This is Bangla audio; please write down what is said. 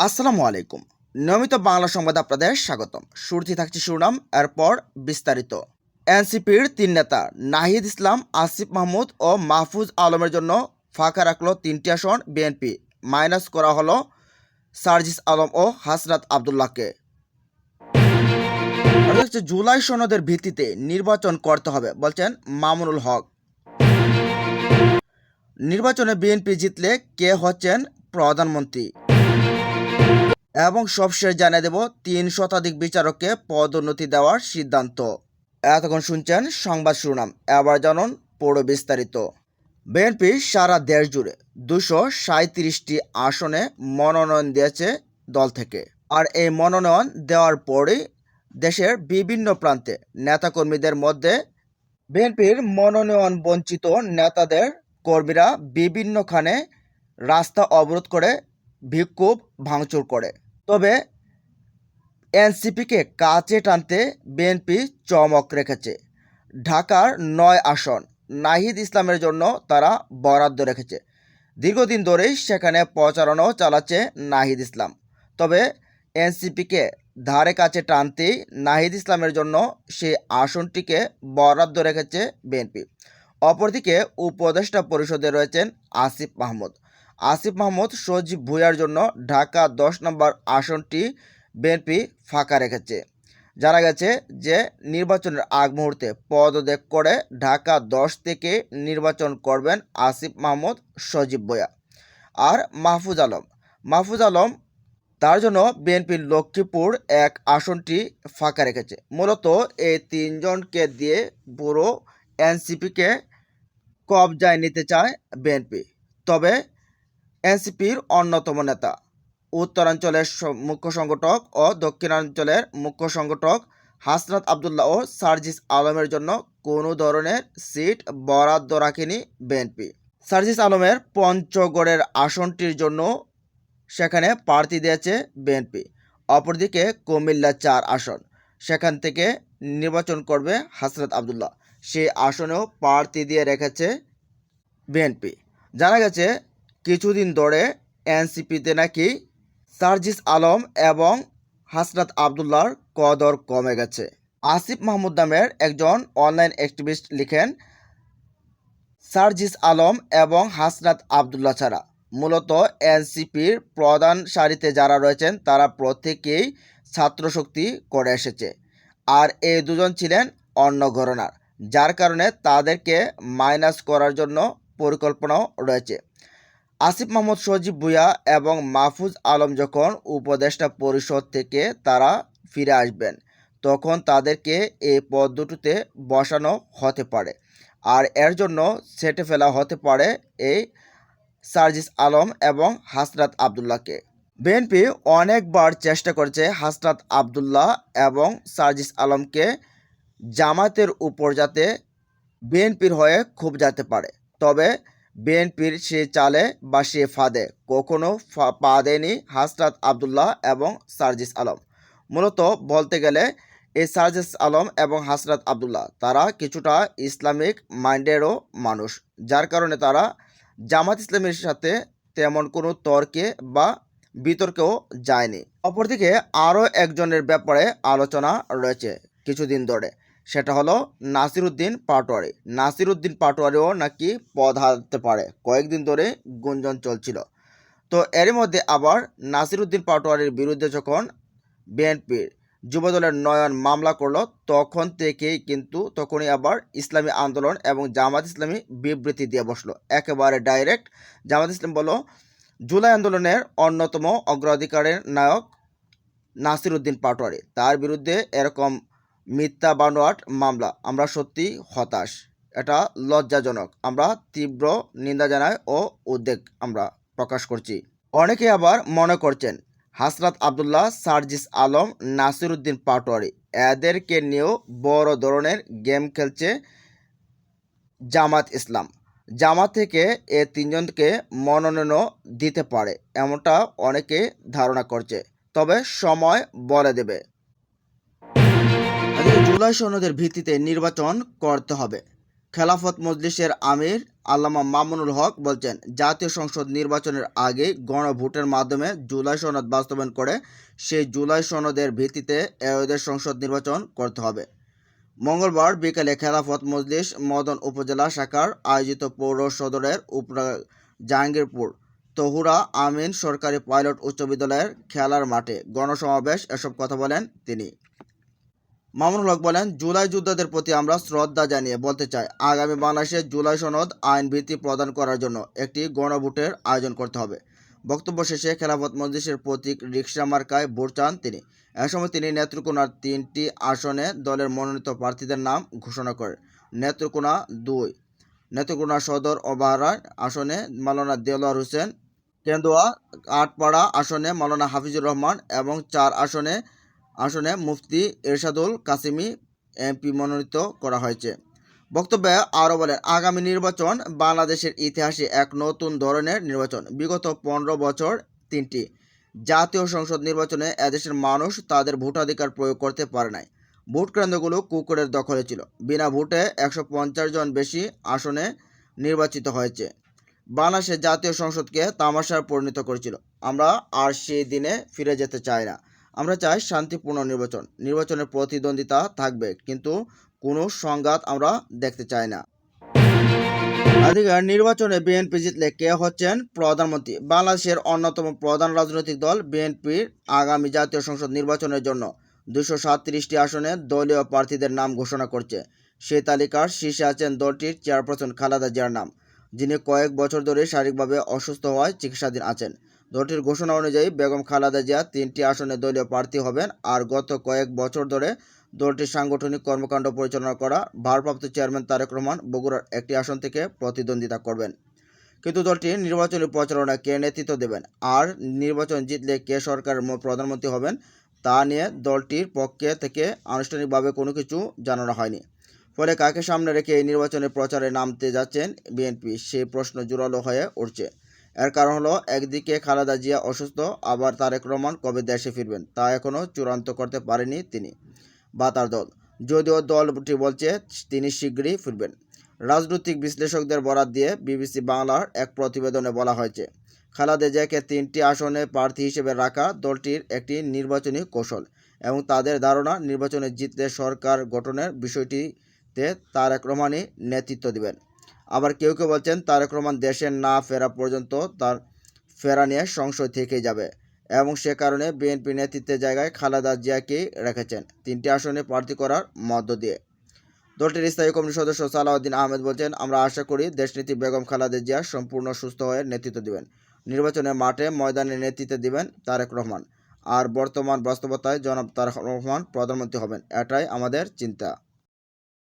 আসসালামু আলাইকুম। নিয়মিত বাংলা সংবাদ আপনাদের স্বাগতম। শুরুতেই থাকছে শিরোনাম, এরপর বিস্তারিত। এনসিপির তিন নেতা নাহিদ ইসলাম, আসিফ মাহমুদ ও মাহফুজ আলমের জন্য ফাঁকা রাখল 3টি আসন বিএনপি। মাইনাস করা হলো সার্জিস আলম ও হাসনাত আবদুল্লাহকে। আর হচ্ছে জুলাই সনদের ভিত্তিতে নির্বাচন করতে হবে বলছেন মামুনুল হক। নির্বাচনে বিএনপি জিতলে কে হচ্ছেন প্রধানমন্ত্রী, এবং সবশেষ জানিয়ে দেব 3 শতাধিক বিচারককে পদোন্নতি দেওয়ার সিদ্ধান্ত। এতক্ষণ শুনছেন সংবাদ শিরোনাম, এবার জানুন পুরো বিস্তারিত। বিএনপি সারা দেশ জুড়ে 237টি আসনে মনোনয়ন দিয়েছে দল থেকে। আর এই মনোনয়ন দেওয়ার পরেই দেশের বিভিন্ন প্রান্তে নেতাকর্মীদের মধ্যে বিএনপির মনোনয়ন বঞ্চিত নেতাদের কর্মীরা বিভিন্নখানে রাস্তা অবরোধ করে বিক্ষোভ ভাঙচুর করে। তবে এনসিপিকে কাছে টানতে বিএনপি চমক রেখেছে। ঢাকার 9 আসন নাহিদ ইসলামের জন্য তারা বরাদ্দ রেখেছে। দীর্ঘদিন ধরেই সেখানে প্রচারণাও চালাচ্ছে নাহিদ ইসলাম। তবে এনসিপিকে ধারে কাছে টানতেই নাহিদ ইসলামের জন্য সেই আসনটিকে বরাদ্দ রেখেছে বিএনপি। অপরদিকে উপদেষ্টা পরিষদে রয়েছেন আসিফ মাহমুদ। আসিফ মাহমুদ সজীব ভুঁইয়ার জন্য ঢাকা 10 নম্বর আসনটি বিএনপি ফাঁকা রেখেছে। জানা গেছে যে নির্বাচনের আগ মুহূর্তে পদত্যাগ করে ঢাকা 10 থেকে নির্বাচন করবেন আসিফ মাহমুদ, সজীব ভুঁইয়া আর মাহফুজ আলম তার জন্য বিএনপির লক্ষ্মীপুর 1 আসনটি ফাঁকা রেখেছে। মূলত এই তিনজনকে দিয়ে পুরো এনসিপিকে কবজায় নিতে চায় বিএনপি। তবে এনসিপির অন্যতম নেতা উত্তরাঞ্চলের মুখ্য সংগঠক ও দক্ষিণাঞ্চলের মুখ্য সংগঠক হাসনাত আবদুল্লাহ ও সার্জিস আলমের জন্য কোনো ধরনের সিট বরাদ্দ রাখেনি বিএনপি। সার্জিস আলমের পঞ্চগড়ের আসনটির জন্য সেখানে প্রার্থী দিয়েছে বিএনপি। অপরদিকে কুমিল্লা 4 আসন, সেখান থেকে নির্বাচন করবে হাসনাত আবদুল্লাহ, সেই আসনেও প্রার্থী দিয়ে রেখেছে বিএনপি। জানা গেছে কিছুদিন ধরে এনসিপিতে নাকি সার্জিস আলম এবং হাসনাত আবদুল্লাহর কদর কমে গেছে। আসিফ মাহমুদ নামের একজন অনলাইন অ্যাক্টিভিস্ট লিখেন, সার্জিস আলম এবং হাসনাত আবদুল্লাহ ছাড়া মূলত এনসিপির প্রধান সারিতে যারা রয়েছেন তারা প্রত্যেকেই ছাত্রশক্তি করে এসেছে। আর এই দুজন ছিলেন অন্য ঘরানার, যার কারণে তাদেরকে মাইনাস করার জন্য পরিকল্পনাও রয়েছে। আসিফ মাহমুদ, সজীব ভুঁইয়া এবং মাহফুজ আলম যখন উপদেষ্টা পরিষদ থেকে তারা ফিরে আসবেন, তখন তাদেরকে এই পদ দুটোতে বসানো হতে পারে। আর এর জন্য সেটে ফেলা হতে পারে এই সার্জিস আলম এবং হাসনাত আবদুল্লাহকে। বিএনপি অনেকবার চেষ্টা করেছে হাসনাত আবদুল্লাহ এবং সার্জিস আলমকে জামাতের উপর যাতে বিএনপির হয়ে খুব যেতে পারে। তবে বিএনপির সে চালে বা সে ফাঁদে কখনো পা দেয়নি হাসনাত আবদুল্লাহ এবং সার্জিস আলম। মূলত বলতে গেলে এই সার্জিস আলম এবং হাসনাত আবদুল্লাহ তারা কিছুটা ইসলামিক মাইন্ডেরও মানুষ, যার কারণে তারা জামাত ইসলামের সাথে তেমন কোনো তর্কে বা বিতর্কেও যায়নি। অপরদিকে আরও একজনের ব্যাপারে আলোচনা রয়েছে কিছুদিন ধরে, সেটা হলো নাসিরউদ্দিন পাটোয়ারি। নাসিরউদ্দিন পাটোয়ারিও নাকি পদ হারাতে পারে, কয়েকদিন ধরে গুঞ্জন চলছিল। তো এরই মধ্যে আবার নাসিরউদ্দিন পাটোয়ারির বিরুদ্ধে যখন বিএনপির যুবদলের নয়ন মামলা করলো, তখনই আবার ইসলামী আন্দোলন এবং জামাত ইসলামী বিবৃতি দিয়ে বসলো। একেবারে ডাইরেক্ট জামাত ইসলাম বলল, জুলাই আন্দোলনের অন্যতম অগ্রাধিকারের নায়ক নাসিরউদ্দিন পাটোয়ারি, তার বিরুদ্ধে এরকম মিথ্যা বানোয়াট মামলা, আমরা সত্যি হতাশ, এটা লজ্জাজনক, আমরা তীব্র নিন্দা জানাই ও উদ্বেগ আমরা প্রকাশ করছি। অনেকে আবার মনে করছেন হাসনাত আবদুল্লাহ, সার্জিস আলম, নাসিরউদ্দিন পাটোয়ারি এদেরকে নিয়েও বড় ধরনের গেম খেলছে জামাত ইসলাম। জামাত থেকে এ তিনজনকে মনোনয়নও দিতে পারে, এমনটা অনেকে ধারণা করছে। তবে সময় বলে দেবে। জুলাই সনদের ভিত্তিতে নির্বাচন করতে হবে। খেলাফত মজলিসের আমির আল্লামা মামুনুল হক বলছেন, জাতীয় সংসদ নির্বাচনের আগে গণভোটের মাধ্যমে জুলাই সনদ বাস্তবায়ন করে সেই জুলাই সনদের ভিত্তিতে এদের সংসদ নির্বাচন করতে হবে। মঙ্গলবার বিকেলে খেলাফত মজলিস মদন উপজেলা শাখার আয়োজিত পৌর সদরের জাহাঙ্গীরপুর তহুরা আমিন সরকারি পাইলট উচ্চ বিদ্যালয়ের খেলার মাঠে গণসমাবেশ এসব কথা বলেন তিনি। মামুনুল হক বলেন, জুলাই যোদ্ধাদের প্রতি আমরা শ্রদ্ধা জানিয়ে বলতে চাই, আগামী বাংলাদেশে জুলাই সনদ আইন ভিত্তি প্রদান করার জন্য একটি গণভোটের আয়োজন করতে হবে। বক্তব্য শেষে খেলাফত মজলিসের প্রতীক রিকশা মার্কায় ভোট চান তিনি। এ সময় তিনি নেত্রকোনার 3টি আসনে দলের মনোনীত প্রার্থীদের নাম ঘোষণা করেন। নেত্রকোনা 2, নেত্রকোনা সদর ও বাহারায় আসনে মাওলানা দেলোয়ার হোসেন, কেন্দুয়া 8পাড়া আসনে মাওলানা হাফিজুর রহমান এবং 4 আসনে মুফতি এরশাদুল কাসিমি এমপি মনোনীত করা হয়েছে। বক্তব্যে আরও বলেন, আগামী নির্বাচন বাংলাদেশের ইতিহাসে এক নতুন ধরনের নির্বাচন। বিগত 15 বছর 3টি জাতীয় সংসদ নির্বাচনে এদেশের মানুষ তাদের ভোটাধিকার প্রয়োগ করতে পারে নাই। ভোট কেন্দ্রগুলো কুকুরের দখলে ছিল। বিনা ভোটে 150 জন বেশি আসনে নির্বাচিত হয়েছে। বাংলাদেশের জাতীয় সংসদকে তামাশায় পরিণত করেছিল। আমরা আর সেই দিনে ফিরে যেতে চাই না। আমরা চাই শান্তিপূর্ণ নির্বাচন। নির্বাচনের প্রতিদ্বন্দ্বিতা থাকবে, কিন্তু কোনো সংঘাত আমরা দেখতে চাই না। এদিকে নির্বাচনে বিএনপি জিতলে কে হচ্ছেন প্রধানমন্ত্রী? বাংলাদেশের অন্যতম প্রধান রাজনৈতিক দল বিএনপির আগামী জাতীয় সংসদ নির্বাচনের জন্য 237টি আসনে দলীয় প্রার্থীদের নাম ঘোষণা করছে। সেই তালিকার শীর্ষে আছেন দলটির চেয়ারপারসন খালেদা জিয়ার নাম, যিনি কয়েক বছর ধরে শারীরিকভাবে অসুস্থ হওয়ায় চিকিৎসাধীন আছেন। দলটির ঘোষণা অনুযায়ী বেগম খালেদা জিয়া 3টি আসনে দলীয় প্রার্থী হবেন। আর গত কয়েক বছর ধরে দলটির সাংগঠনিক কর্মকাণ্ড পরিচালনা করা ভারপ্রাপ্ত চেয়ারম্যান তারেক রহমান বগুড়ার একটি আসন থেকে প্রতিদ্বন্দ্বিতা করবেন। কিন্তু দলটির নির্বাচনী প্রচারণায় কে নেতৃত্ব দেবেন আর নির্বাচন জিতলে কে সরকারের প্রধানমন্ত্রী হবেন তা নিয়ে দলটির পক্ষে থেকে আনুষ্ঠানিকভাবে কোনো কিছু জানানো হয়নি। ফলে কাকে সামনে রেখে এই নির্বাচনে প্রচারে নামতে যাচ্ছেন বিএনপি, সেই প্রশ্ন জোরালো হয়ে উঠছে। এর কারণ হলো, একদিকে খালেদা জিয়া অসুস্থ, আবার তারেক রহমান কবে দেশে ফিরবেন তা এখনও চূড়ান্ত করতে পারেনি তিনি বা তার দল, যদিও দলটি বলছে তিনি শীঘ্রই ফিরবেন। রাজনৈতিক বিশ্লেষকদের বরাত দিয়ে বিবিসি বাংলার এক প্রতিবেদনে বলা হয়েছে, খালেদা জিয়াকে 3টি আসনে প্রার্থী হিসেবে রাখা দলটির একটি নির্বাচনী কৌশল এবং তাদের ধারণা নির্বাচনে জিতলে সরকার গঠনের বিষয়টিতে তারেক রহমানই নেতৃত্ব দেবেন। আবার কেউ কেউ বলছেন তারেক রহমান দেশে না ফেরা পর্যন্ত তার ফেরা নিয়ে সংশয় থেকেই যাবে এবং সে কারণে বিএনপি নেতৃত্বের জায়গায় খালেদা জিয়াকেই রেখেছেন 3টি আসনে প্রার্থী করার মধ্য দিয়ে। দলটির স্থায়ী কমিটির সদস্য সালাউদ্দিন আহমেদ বলছেন, আমরা আশা করি দেশনেত্রী বেগম খালেদা জিয়া সম্পূর্ণ সুস্থ হয়ে নেতৃত্ব দেবেন। নির্বাচনের মাঠে ময়দানে নেতৃত্ব দেবেন তারেক রহমান। আর বর্তমান বাস্তবতায় জনাব তারেক রহমান প্রধানমন্ত্রী হবেন, এটাই আমাদের চিন্তা।